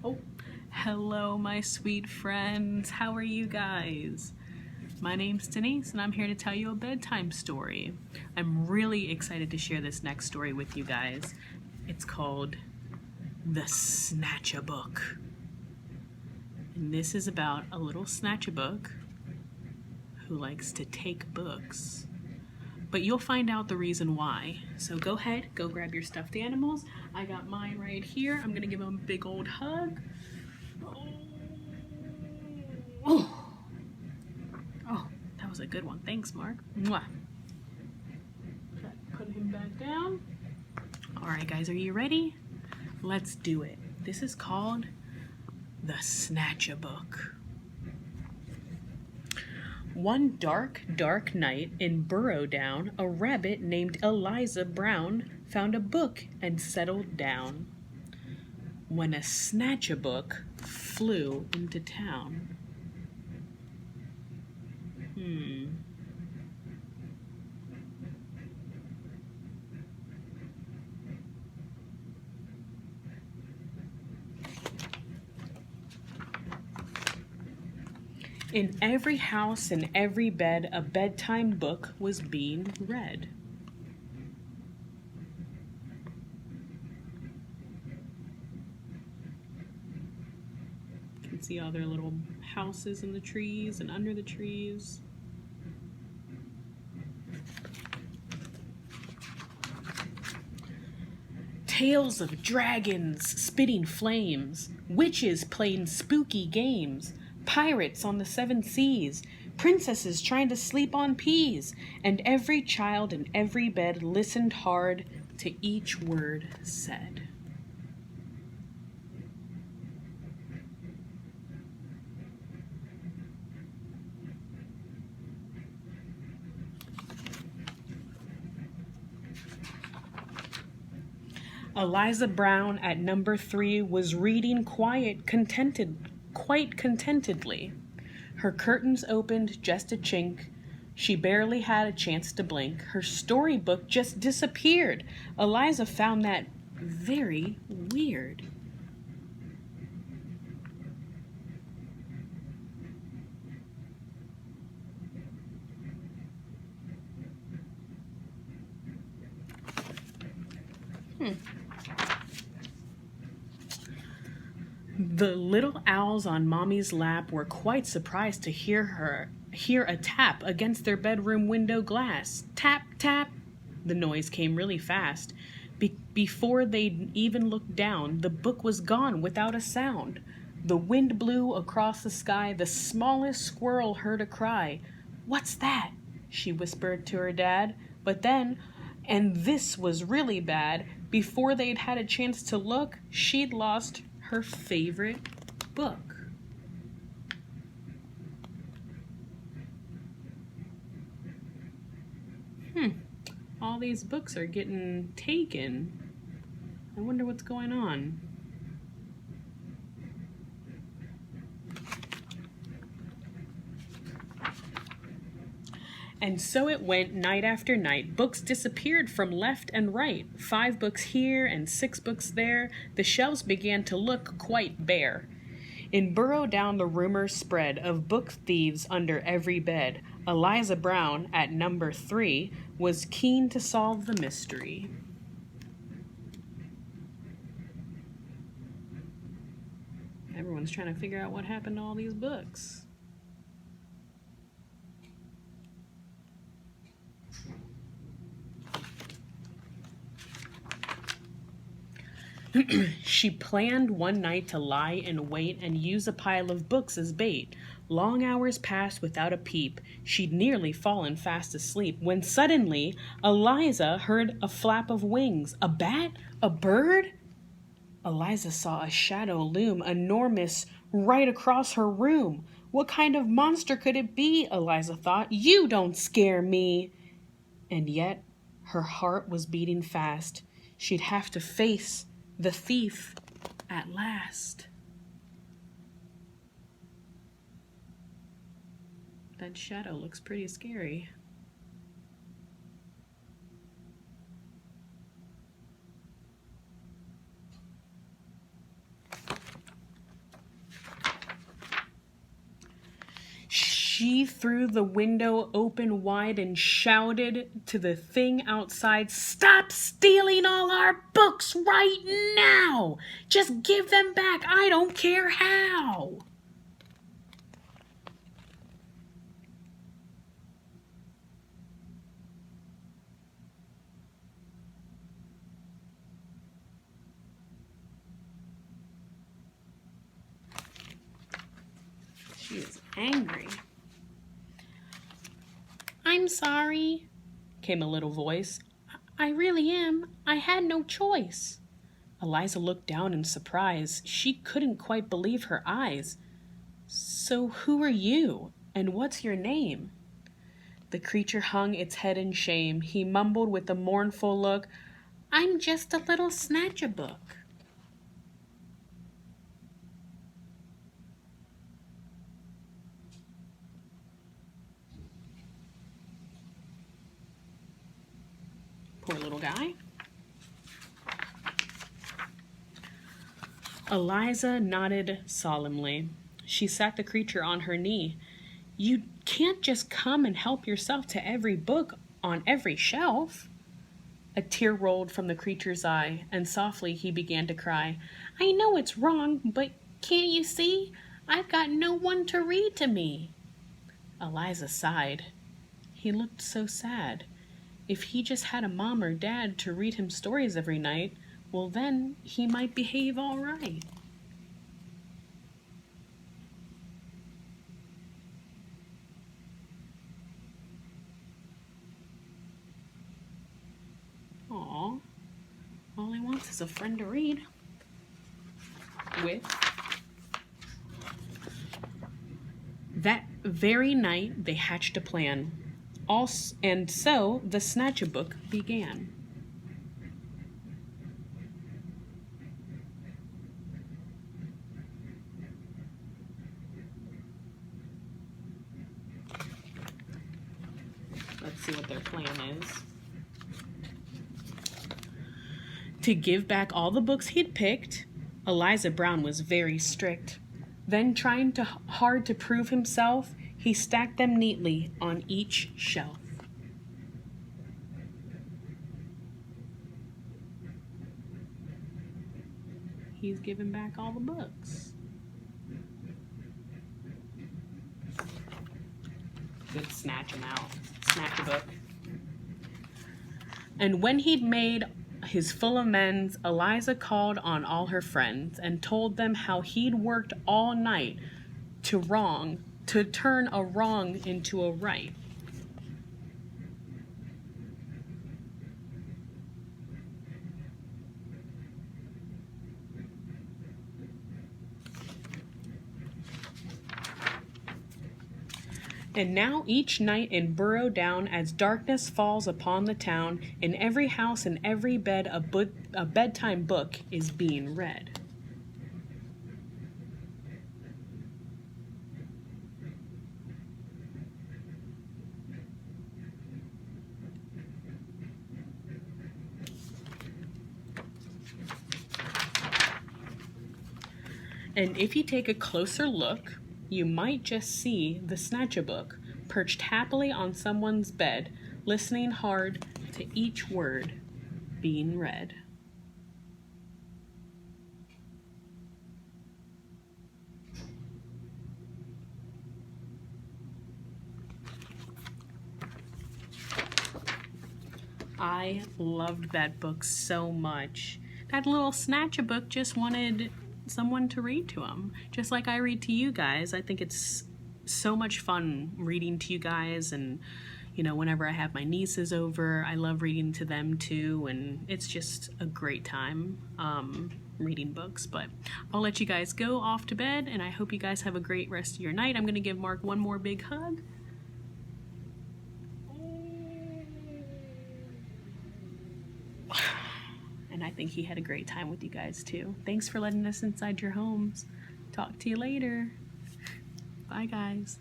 Oh, hello, my sweet friends. How are you guys? My name's Denise, and I'm here to tell you a bedtime story. I'm really excited to share this next story with you guys. It's called The Snatchabook. And this is about a little snatchabook who likes to take books. But you'll find out the reason why. So go ahead, go grab your stuffed animals. I got mine right here. I'm gonna give him a big old hug. Oh, that was a good one. Thanks, Mark. Mwah. Put him back down. All right, guys, are you ready? Let's do it. This is called The Snatchabook. One dark, dark night in Burrowdown, a rabbit named Eliza Brown found a book and settled down. When a snatchabook flew into town. In every house and every bed, a bedtime book was being read. You can see all their little houses in the trees and under the trees. Tales of dragons spitting flames, witches playing spooky games, pirates on the seven seas, princesses trying to sleep on peas, and every child in every bed listened hard to each word said. Eliza Brown at number 3 was reading quite contentedly. Her curtains opened just a chink. She barely had a chance to blink. Her storybook just disappeared. Eliza found that very weird. The little owls on Mommy's lap were quite surprised to hear a tap against their bedroom window glass. Tap, tap. The noise came really fast. Before they'd even looked down, the book was gone without a sound. The wind blew across the sky. The smallest squirrel heard a cry. "What's that?" she whispered to her dad. But then, and this was really bad, before they'd had a chance to look, she'd lost her favorite book. All these books are getting taken. I wonder what's going on. And so it went night after night. Books disappeared from left and right. 5 books here and 6 books there. The shelves began to look quite bare. In Burrowdown, the rumors spread of book thieves under every bed. Eliza Brown, at number 3, was keen to solve the mystery. Everyone's trying to figure out what happened to all these books. She planned one night to lie in wait and use a pile of books as bait. Long hours passed without a peep. She'd nearly fallen fast asleep when suddenly Eliza heard a flap of wings. A bat? A bird? Eliza saw a shadow loom enormous right across her room. What kind of monster could it be? Eliza thought. You don't scare me. And yet her heart was beating fast. She'd have to face the thief at last. That shadow looks pretty scary. She threw the window open wide and shouted to the thing outside, "Stop stealing all our books right now! Just give them back. I don't care how." She is angry. "I'm sorry," came a little voice. "I really am. I had no choice." Eliza looked down in surprise. She couldn't quite believe her eyes. "So who are you? And what's your name?" The creature hung its head in shame. He mumbled with a mournful look, "I'm just a little SNATCHABOOK." Poor little guy. Eliza nodded solemnly. She sat the creature on her knee. "You can't just come and help yourself to every book on every shelf." A tear rolled from the creature's eye, and softly he began to cry. "I know it's wrong, but can't you see? I've got no one to read to me." Eliza sighed. He looked so sad. If he just had a mom or dad to read him stories every night, well then he might behave all right. Aw, all he wants is a friend to read with. That very night they hatched a plan. And so the Snatchabook began. Let's see what their plan is. To give back all the books he'd picked, Eliza Brown was very strict. Then, trying hard to prove himself, he stacked them neatly on each shelf. He's giving back all the books. Good, snatch him out. Snatch a book. And when he'd made his full amends, Eliza called on all her friends and told them how he'd worked all night to turn a wrong into a right. And now each night in burrow down, as darkness falls upon the town, in every house and every bed a bedtime book is being read. And if you take a closer look, you might just see the Snatchabook perched happily on someone's bed, listening hard to each word being read. I loved that book so much. That little Snatchabook just wanted someone to read to him, just like I read to you guys. I think it's so much fun reading to you guys, and whenever I have my nieces over, I love reading to them too, and it's just a great time reading books. But I'll let you guys go off to bed, and I hope you guys have a great rest of your night. I'm gonna give Mark one more big hug. And I think he had a great time with you guys too. Thanks for letting us inside your homes. Talk to you later. Bye, guys.